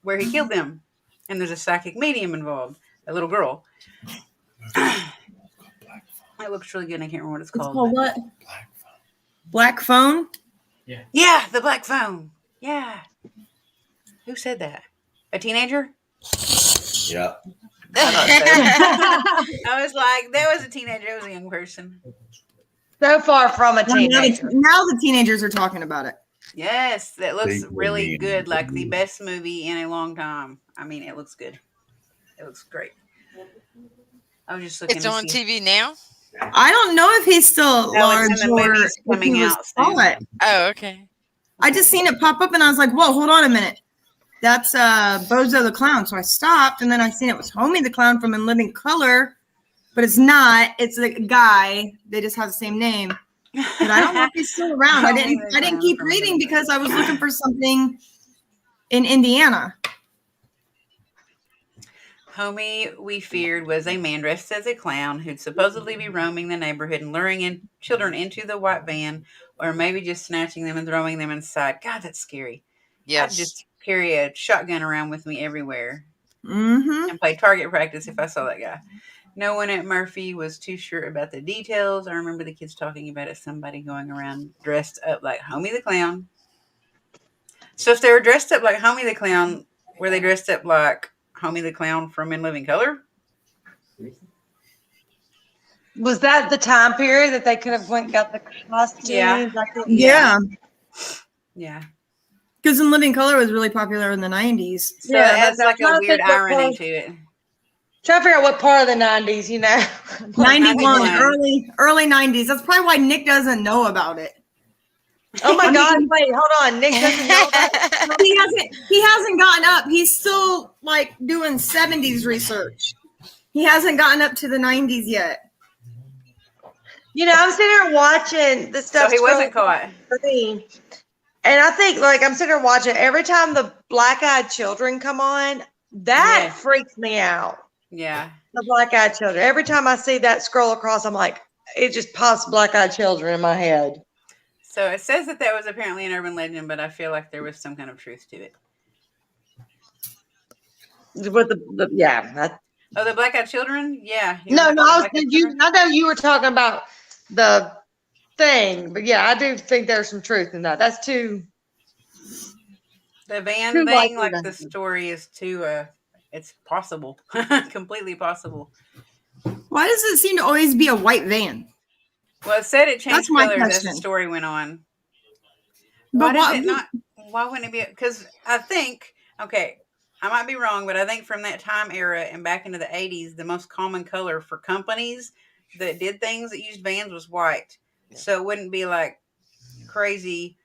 where he killed them. And there's a psychic medium involved, a little girl. It looks really good. I can't remember what it's It's called. called what? Black Phone? Yeah, the black phone. Yeah. Who said that? A teenager? Yeah. I thought so. I was like, that was a teenager. It was a young person. So far from a Now teenager. the teenagers are talking about it. Yes, that looks Big really man. good. Like the best movie in a long time. I mean, it looks good. It looks great. I was just looking It's to on see. TV now. I don't know if he's still No, large it's in the or movies if he coming was out soon. saw it. Oh, okay. I just seen it pop up and I was like, whoa, hold on a minute. That's Bozo the Clown. So I stopped and then I seen it was Homie the Clown from In Living Color, but it's not. It's a guy. They just have the same name. But I don't know if he's still around. I Homie didn't the Clown keep from reading Living because I was looking for something in Indiana. Homie, we feared, was a man dressed as a clown who'd supposedly be roaming the neighborhood and luring in children into the white van, or maybe just snatching them and throwing them inside. God, that's scary. I'd Yes. just carry a shotgun around with me everywhere Mm-hmm. and play target practice if I saw that guy. No one at Murphy was too sure about the details. I remember the kids talking about it. Somebody going around dressed up like Homie the Clown. So if they were dressed up like Homie the Clown, were they dressed up like Homie the Clown from In Living Color? Was that the time period that they could have went and got the costumes? Yeah. Yeah. Yeah. Because In Living Color was really popular in the 90s. So Yeah, it adds that's like a not weird what irony part- to it. Trying to figure out what part of the 90s, you know. 91, 91. early 90s. That's probably why Nick doesn't know about it. Oh my I God! mean- Wait, hold on. Nick doesn't know that. He hasn't gotten up. He's still like doing 70s research. He hasn't gotten up to the 90s yet. You know, I'm sitting here watching the So stuff. he wasn't caught. And I think, like, I'm sitting here watching every time the black-eyed children come on. That Yeah. freaks me out. Yeah. The black-eyed children. Every time I see that scroll across, I'm like, it just pops black-eyed children in my head. So it says that was apparently an urban legend, but I feel like there was some kind of truth to it. With the Oh, the black-eyed children? Yeah. no, remember no. the black-eyed children? I know you were talking about the thing, but yeah, I do think there's some truth in that. That's too. The van Too thing, likely like to the happen. story is too, it's possible. Completely possible. Why does it seem to always be a white van? Well, it said it changed That's my colors as the question. story went on. But Why does it not? Why wouldn't it be? Because I think, okay, I might be wrong, but I think from that time era and back into the 80s, the most common color for companies that did things that used vans was white. Yeah. So it wouldn't be like crazy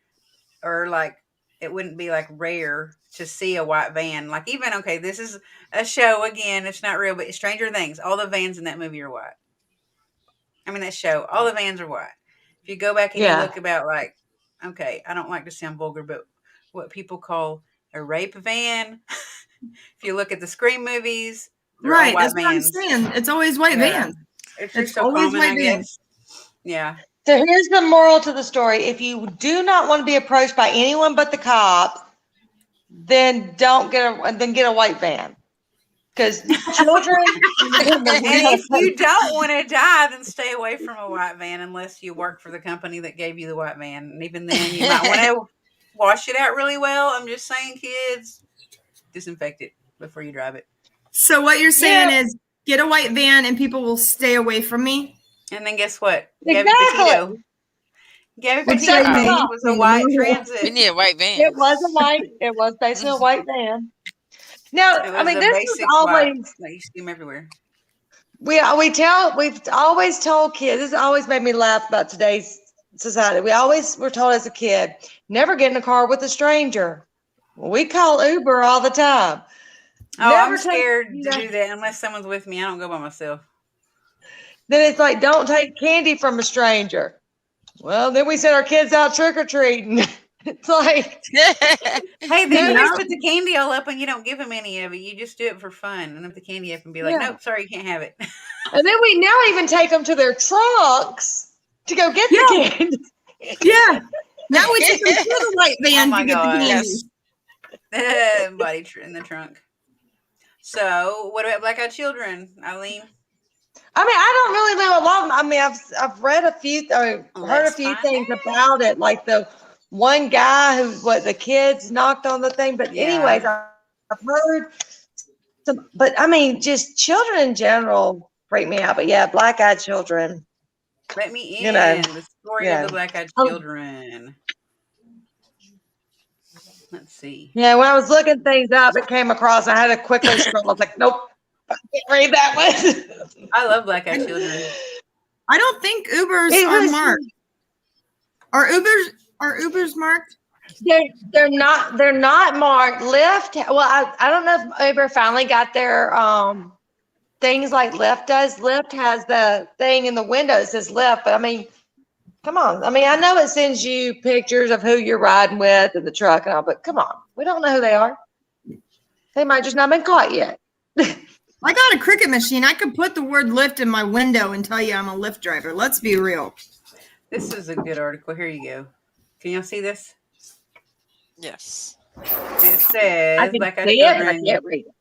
or like it wouldn't be like rare to see a white van. Like even, okay, this is a show again. It's not real, but Stranger Things, all the vans in that movie are white. I mean, that show, all the vans are white. If you go back and you look about like, okay, I don't like to sound vulgar, but what people call a rape van. If you look at the Scream movies, they're all right, white that's what I'm vans. saying. It's always white Yeah. vans. It's It's just so always common, white I vans. guess. Yeah. So here's the moral to the story: if you do not want to be approached by anyone but the cops, then get a white van. Because children. And if you don't want to die, then stay away from a white van unless you work for the company that gave you the white van. And even then, you might want to wash it out really well. I'm just saying, kids, disinfect it before you drive it. So what you're saying is get a white van and people will stay away from me? And then guess what? Exactly. Gabby Exactly. Petito was a white transit. We need a white van. It was basically a white van. Now, It was I mean, a this is basic always white. Like you see them everywhere. we've always told kids. This has always made me laugh about today's society. We always were told as a kid, never get in a car with a stranger. Well, we call Uber all the time. Oh, Never I'm take- scared you to know. do that unless someone's with me. I don't go by myself. Then it's like, don't take candy from a stranger. Well, then we send our kids out trick or treating. It's like, Hey, then Yeah. just put the candy all up and you don't give them any of it. You just do it for fun. And then put the candy up and be like, Yeah. nope, sorry, you can't have it. and then we now even take them to their trunks to go get Yeah. the kids. Yeah. Now we take them to the white van Oh my to get the gosh. candy. Yes. Body in the trunk. So, what about Black Eyed Children, Eileen? I mean, I don't really know a lot. I mean, I've read a few, or heard a Let's few find things out. about it, like the one guy who, what, the kids knocked on the thing. But anyways, Yeah. I've heard some. But I mean, just children in general freak me out. But yeah, black-eyed children. Let me You know, in. The story of yeah. the Black Eyed Oh, Children. Let's see. yeah, when I was looking things up, it came across. I had to quickly scroll. I was like, nope, I can't read that one. I love Black Eyed Children. I don't think Ubers It are was. marked. Are Ubers marked? They're not marked. Lyft. Well, I don't know if Uber finally got their things like Lyft does. Lyft has the thing in the window that says Lyft, but I mean, come on. I mean, I know it sends you pictures of who you're riding with in the truck and all, but come on, we don't know who they are. They might just not been caught yet. I got a Cricket machine. I could put the word Lyft in my window and tell you I'm a Lyft driver. Let's be real. This is a good article. Here you go. Can y'all see this? Yes. It I says can Black Eyed see it, but I Children. can't read it.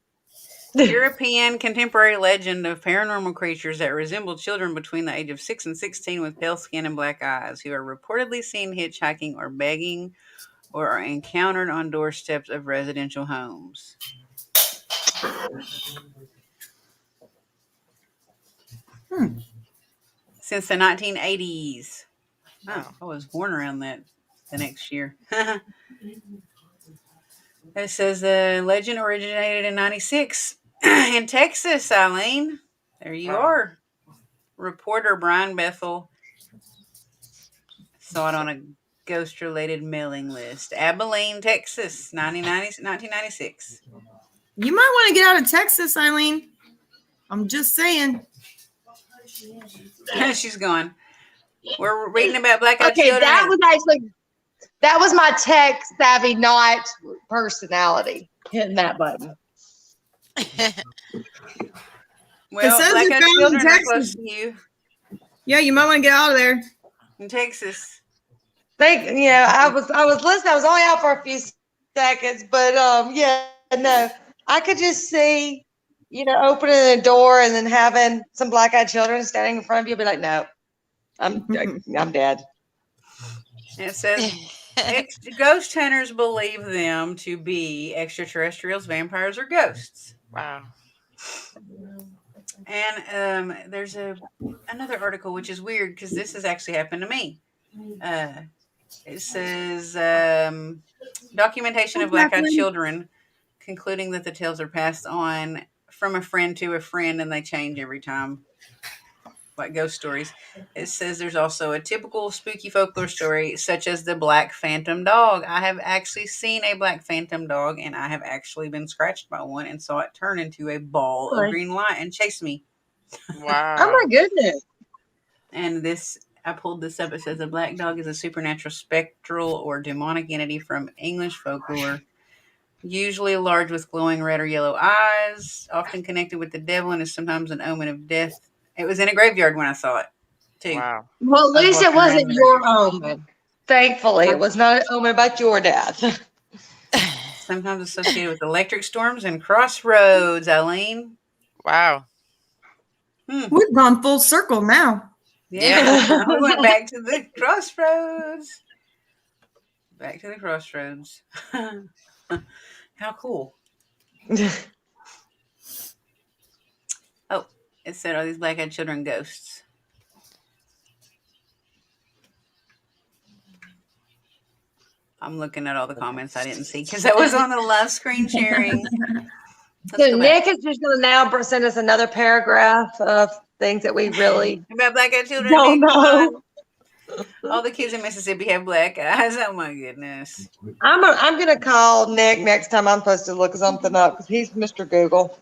European contemporary legend of paranormal creatures that resemble children between the age of 6 and 16 with pale skin and black eyes who are reportedly seen hitchhiking or begging or are encountered on doorsteps of residential homes. Since the 1980s. Oh, I was born around that the next year. It says the legend originated in 96 in Texas, Eileen. There you Wow. are. Reporter Brian Bethel saw it on a ghost-related mailing list. Abilene, Texas, 1996. You might want to get out of Texas, Eileen. I'm just saying. She's gone. We're reading about Black Eyed Okay, Children. that was my tech savvy, not personality hitting that button. Well, It says Black it's Eyed found in Children are Texas. close to you Yeah, you might want to get out of there. in Texas. I was listening. I was only out for a few seconds, but yeah, no, I could just see, opening a door and then having some black-eyed children standing in front of you, be like, no, I'm dead. And it says ghost hunters believe them to be extraterrestrials, vampires, or ghosts. Wow. And there's another article which is weird because this has actually happened to me. It says documentation of black-eyed children, concluding that the tales are passed on from a friend to a friend and they change every time, like ghost stories. It says there's also a typical spooky folklore story, such as the black phantom dog. I have actually seen a black phantom dog, and I have actually been scratched by one and saw it turn into a ball of green light and chase me. Wow. Oh my goodness. And I pulled this up. It says a black dog is a supernatural, spectral, or demonic entity from English folklore, usually large with glowing red or yellow eyes, often connected with the devil, and is sometimes an omen of death. It was in a graveyard when I saw it, too. Wow. Well, at I was least it walking around wasn't the your graveyard. omen. Thankfully, it was not an omen about your death. Sometimes associated with electric storms and crossroads, Eileen. Wow. We've gone full circle now. Yeah. We went back to the crossroads. Back to the crossroads. How cool. Oh, it said, are these black-eyed children ghosts? I'm looking at all the comments I didn't see because I was on the live screen sharing. So Nick is just going to now send us another paragraph of things that we really About black-eyed children. don't know. All the kids in Mississippi have black eyes. Oh my goodness. I'm going to call Nick next time I'm supposed to look something up because he's Mr. Google.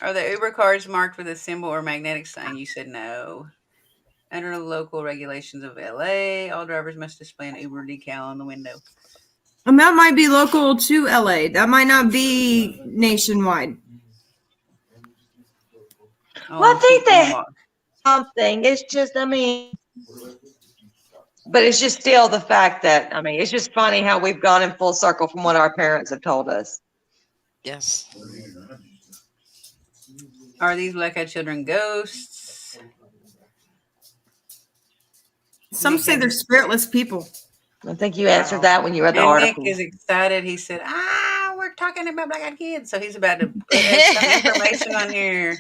Are the Uber cars marked with a symbol or magnetic sign? You said no. Under the local regulations of LA, all drivers must display an Uber decal on the window. And that might be local to LA. That might not be nationwide. Oh, Well, I think they have walk. something. It's just, I mean, But it's just still the fact that, I mean, it's just funny how we've gone in full circle from what our parents have told us. Yes. Are these black-eyed children ghosts? Some say they're spiritless people. I think you answered that when you read the And Nick article. is excited. He said, we're talking about black-eyed kids. So he's about to put some information on here.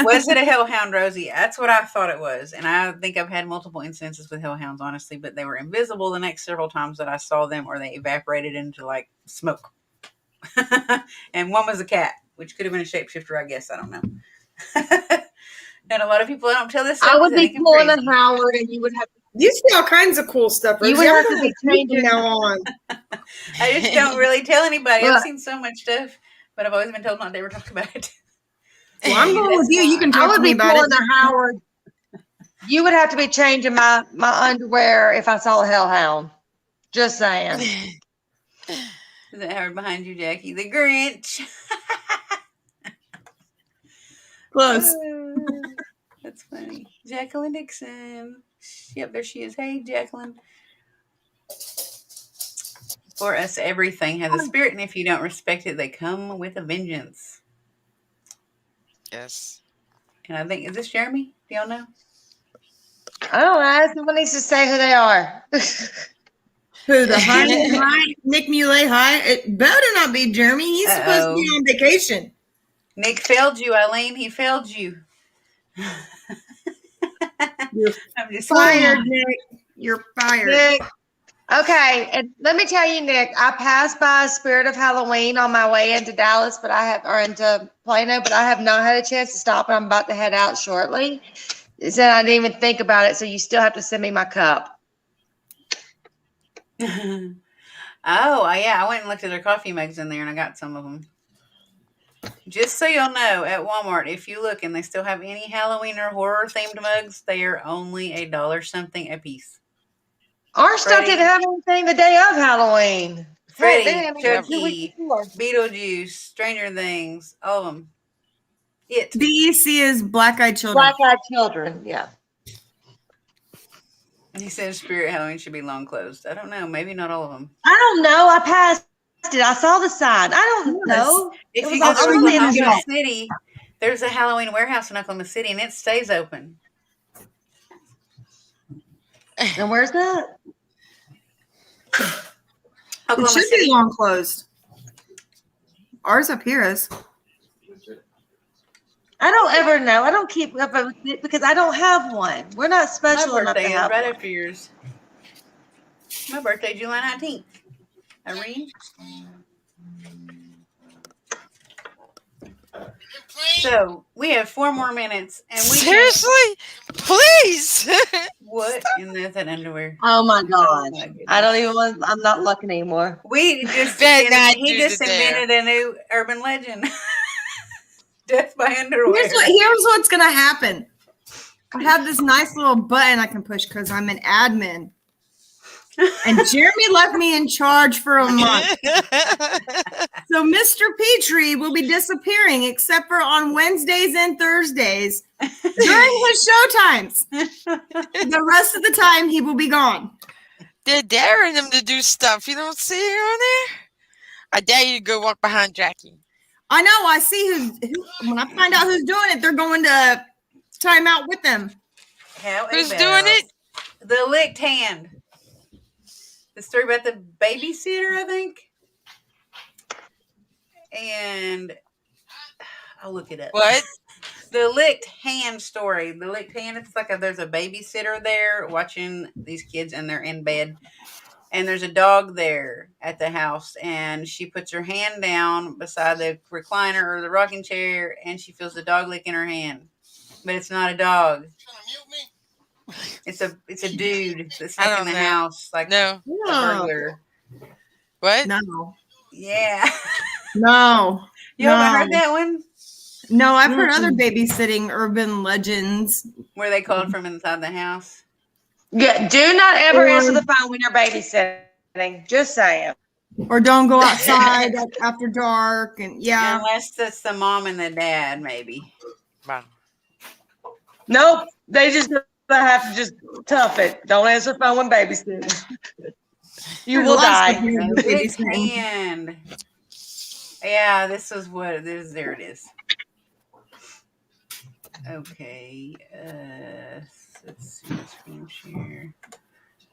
Was it a hellhound, Rosie? That's what I thought it was. And I think I've had multiple instances with hellhounds, honestly, but they were invisible the next several times that I saw them, or they evaporated into like smoke. And one was a cat, which could have been a shapeshifter, I guess. I don't know. And a lot of people don't tell this story. I would be pulling crazy. a Howard, and you would have You see all kinds of cool stuff. You Rosie. would I'm have to gonna be keep changing- from now on. I just don't really tell anybody. Look. I've seen so much stuff, but I've always been told not to ever talk about it. Well, I'm going with you. You can I talk would to me be about pulling it. a Howard. You would have to be changing my underwear if I saw a hellhound. Just saying. Is that Howard behind you, Jackie? The Grinch. Close. That's funny. Jacqueline Dixon. Yep, there she is. Hey, Jacqueline. For us, everything has a spirit, and if you don't respect it, they come with a vengeance. Yes. And I think, is this Jeremy? Do y'all know? I don't know. Someone needs to say who they are. Who, the high Nick Muley high? It better not be Jeremy. He's supposed to be on vacation. Nick failed you, Eileen. He failed you. You're I'm just fired, Nick. You're fired. Nick. Okay, and let me tell you, Nick, I passed by Spirit of Halloween on my way into Dallas, or into Plano, but I have not had a chance to stop, and I'm about to head out shortly. It said I didn't even think about it, so you still have to send me my cup. Oh, yeah. I went and looked at their coffee mugs in there, and I got some of them. Just so you'll know, at Walmart, if you look and they still have any Halloween or horror themed mugs, they are only $1 something a piece. Our stuff didn't have anything the day of Halloween. Freddy, They didn't have anything 2 Chucky, weeks before. Beetlejuice, Stranger Things, all of them. It. BEC is black-eyed children. Black-eyed children, yeah. And he says Spirit Halloween should be long closed. I don't know. Maybe not all of them. I don't know. I passed it. I saw the sign. I don't know. If It you was go on to the Oklahoma internet. City, there's a Halloween warehouse in Oklahoma City, and it stays open. And where's that? It Oklahoma should City. be long closed. Ours up here is. I don't ever know. I don't keep up with it because I don't have one. We're not My special enough to birthday is have right one. after yours. My birthday, July 19th. Irene? So, we have 4 more minutes, and we Seriously? Please. what in that underwear? Oh my Oh gosh. my goodness. I don't even want, I'm not looking anymore. We just Better not he do just the dare. invented a new urban legend. Death by underwear. Here's what's gonna happen. I have this nice little button I can push because I'm an admin. And Jeremy left me in charge for a month. So Mr. Petrie will be disappearing except for on Wednesdays and Thursdays during his show times. The rest of the time he will be gone. They're daring them to do stuff. You don't see it on there? I dare you to go walk behind Jackie. I know, I see who when I find out who's doing it, they're going to time out with them. How Who's about doing it? The Licked Hand. The story about the babysitter, I think. And I'll look it up. What? The Licked Hand story. The Licked Hand, it's like there's a babysitter there watching these kids, and they're in bed. And there's a dog there at the house, and she puts her hand down beside the recliner or the rocking chair, and she feels the dog licking her hand. But it's not a dog. It's a dude that's I stuck don't in the know. house, like No. a burglar. What? No. Yeah. No. You haven't heard that one? No, I've heard other babysitting urban legends. Where they called from inside the house? Yeah, do not ever answer the phone when you're babysitting. Just saying. Or don't go outside after dark. And yeah. Unless that's the mom and the dad, maybe. Wow. Nope. They just I have to just tough it. Don't answer the phone when babysitting. You There's will a lot of stuff die. here No with big babysitting. hand. Yeah, this is what it is. There it is. Okay. Let's see. Screen share.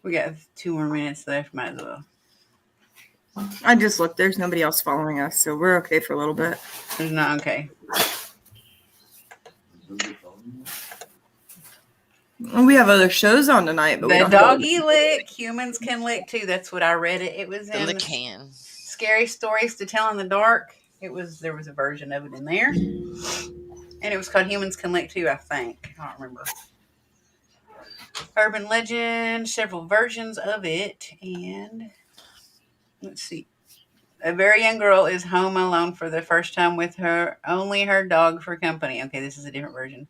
We got 2 more minutes left. Might as well. I just looked. There's nobody else following us, so we're okay for a little bit. There's not okay. And we have other shows on tonight, but we The don't have doggy lick. Humans can lick too. That's what I read it. It was The in lick hand. Scary Stories to Tell in the Dark. There was a version of it in there, and it was called Humans Can Lick too. I think I don't remember. Urban legend, several versions of it, and let's see. A very young girl is home alone for the first time with only her dog for company. Okay, this is a different version.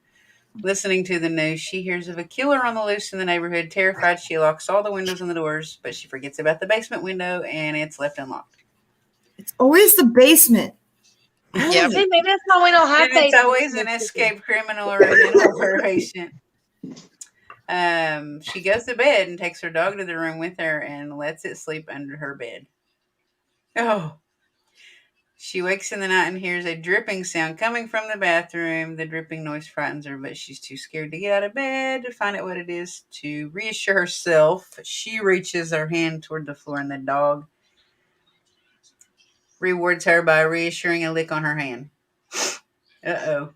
Listening to the news, she hears of a killer on the loose in the neighborhood. Terrified, she locks all the windows and the doors, but she forgets about the basement window and it's left unlocked. It's always the basement. Yep. See, maybe that's why we don't have And it's babies. always an escaped criminal or a mental patient. She goes to bed and takes her dog to the room with her and lets it sleep under her bed. Oh. She wakes in the night and hears a dripping sound coming from the bathroom. The dripping noise frightens her, but she's too scared to get out of bed to find out what it is. To reassure herself, she reaches her hand toward the floor and the dog rewards her by reassuring a lick on her hand. Uh-oh.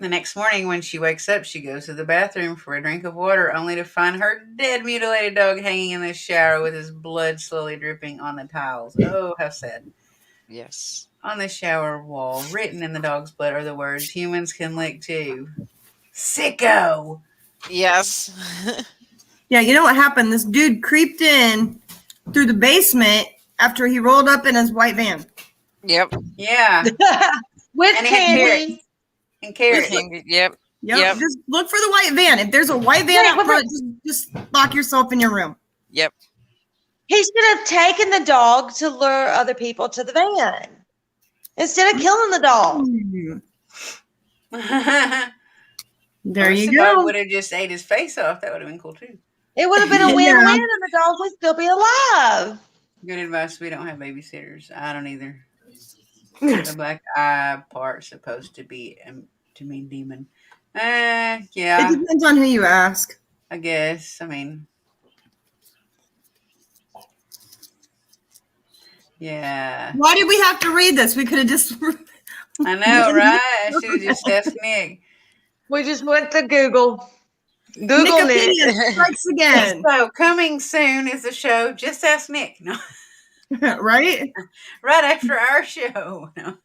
The next morning when she wakes up, she goes to the bathroom for a drink of water, only to find her dead, mutilated dog hanging in the shower with his blood slowly dripping on the tiles. Oh, how sad. Yes. On the shower wall, written in the dog's blood, are the words, humans can lick too. Sicko! Yes. Yeah, you know what happened? This dude creeped in through the basement after he rolled up in his white van. Yep. Yeah. With And it had candy. And carrots. Yep. Yep. Yep. Just look for the white van. If there's a white van out front, just lock yourself in your room. Yep. He should have taken the dog to lure other people to the van instead of killing the dog. There you The dog go. would have just ate his face off. That would have been cool too. It would have been a win-win, and the dog would still be alive. Good advice. We don't have babysitters. I don't either. The black eye part's supposed to be to mean demon. It Yeah, depends on who you ask. I guess. I mean, yeah. Why did we have to read this? We could have just. I know, right? I should have just asked Nick. We just went to Google. Google Wikipedia it. strikes again. So coming soon is the show. Just ask Nick. No, Right? right after our show. No.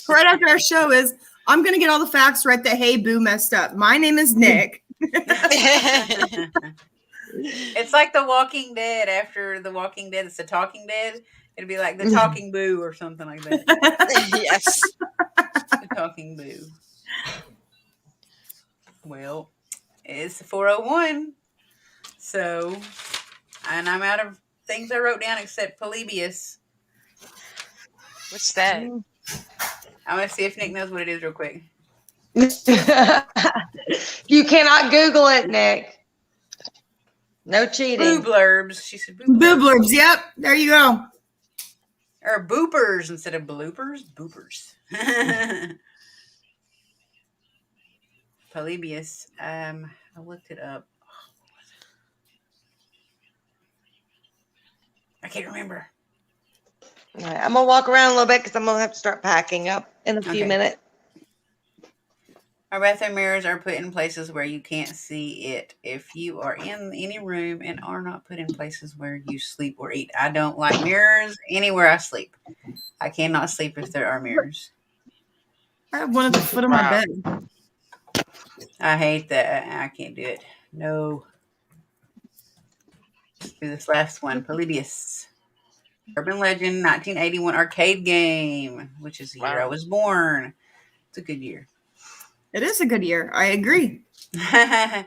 Right after our show is, I'm going to get all the facts right that Hey Boo messed up. My name is Nick. It's like The Walking Dead. After The Walking Dead, it's The Talking Dead. It'd be like The Talking Boo or something like that. Yes. The Talking Boo. Well, it's 4:01. So, and I'm out of things I wrote down except Polybius. What's that? I'm going to see if Nick knows what it is real quick. You cannot Google it, Nick. No Boo cheating. blurbs. She said boo Boo blurbs. blurbs. Yep. There you go. Or boopers instead of bloopers. Boopers. Polybius. I looked it up. I can't remember. All right, I'm gonna walk around a little bit because I'm gonna have to start packing up in a few Okay. minutes. Our bathroom mirrors are put in places where you can't see it. If you are in any room and are not put in places where you sleep or eat, I don't like mirrors anywhere I sleep. I cannot sleep if there are mirrors. I have one at the foot of my Wow. bed. I hate that. I can't do it. No. Let's do this last one. Polybius. Urban Legend 1981 arcade game, which is the year I Wow. was born. It's a good year. It is a good year. I agree. The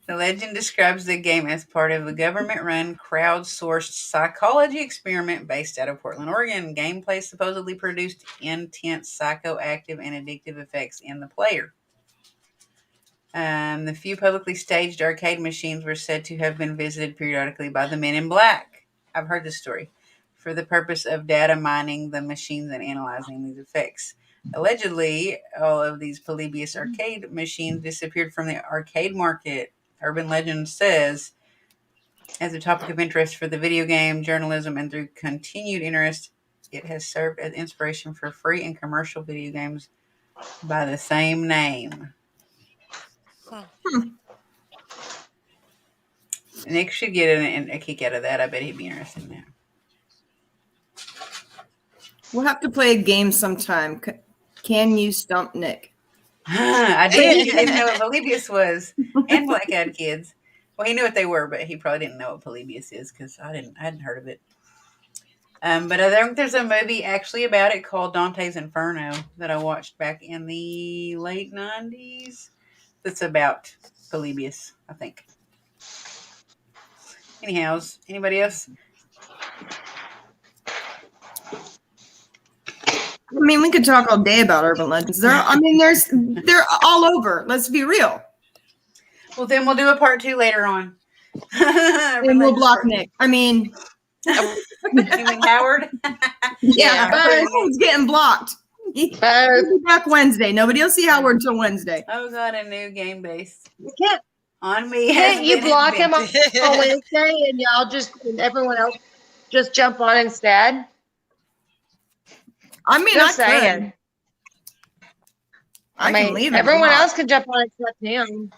legend describes the game as part of a government-run, crowdsourced psychology experiment based out of Portland, Oregon. Gameplay supposedly produced intense psychoactive and addictive effects in the player. The few publicly staged arcade machines were said to have been visited periodically by the Men in Black. I've heard this story. For the purpose of data mining the machines and analyzing these effects. Allegedly, all of these Polybius arcade machines disappeared from the arcade market, urban legend says, as a topic of interest for the video game, journalism, and through continued interest, it has served as inspiration for free and commercial video games by the same name. Nick should get a kick out of that. I bet he'd be interested in that. We'll have to play a game sometime. Can you stump Nick? I did. He didn't know what Polybius was, and Black Eyed Kids. Well, he knew what they were, but he probably didn't know what Polybius is because I hadn't heard of it. But I think there's a movie actually about it called Dante's Inferno that I watched back in the late 90s. That's about Polybius, I think. Anyhow, anybody else? I mean, we could talk all day about urban legends. They're all over. Let's be real. Well, then we'll do a part 2 later on. And we'll block Nick. I mean, you mean Howard? yeah, Bye. Howard's getting blocked. He'll be back Wednesday. Nobody will see Howard until Wednesday. Oh, God, a new game base Can't, on me. can't you block him on Wednesday and and everyone else just jump on instead? I mean, Just I could. saying. I can leave. if Everyone you want. else can jump on except him.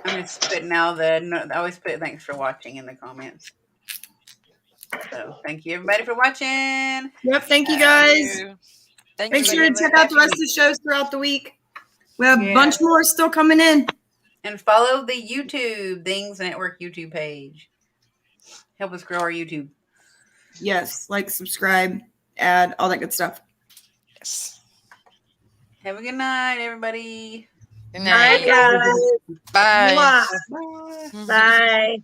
I'm just putting now I always put thanks for watching in the comments. So thank you everybody for watching. Yep. Thank you guys. Thank Make you. sure to check out the rest of the shows throughout the week. We have a bunch more still coming in. And follow the YouTube Things Network YouTube page. Help us grow our YouTube. Yes, like, subscribe, add, all that good stuff. Yes. Have a good night, everybody. Good Bye, night. guys. Bye. Mwah. Bye.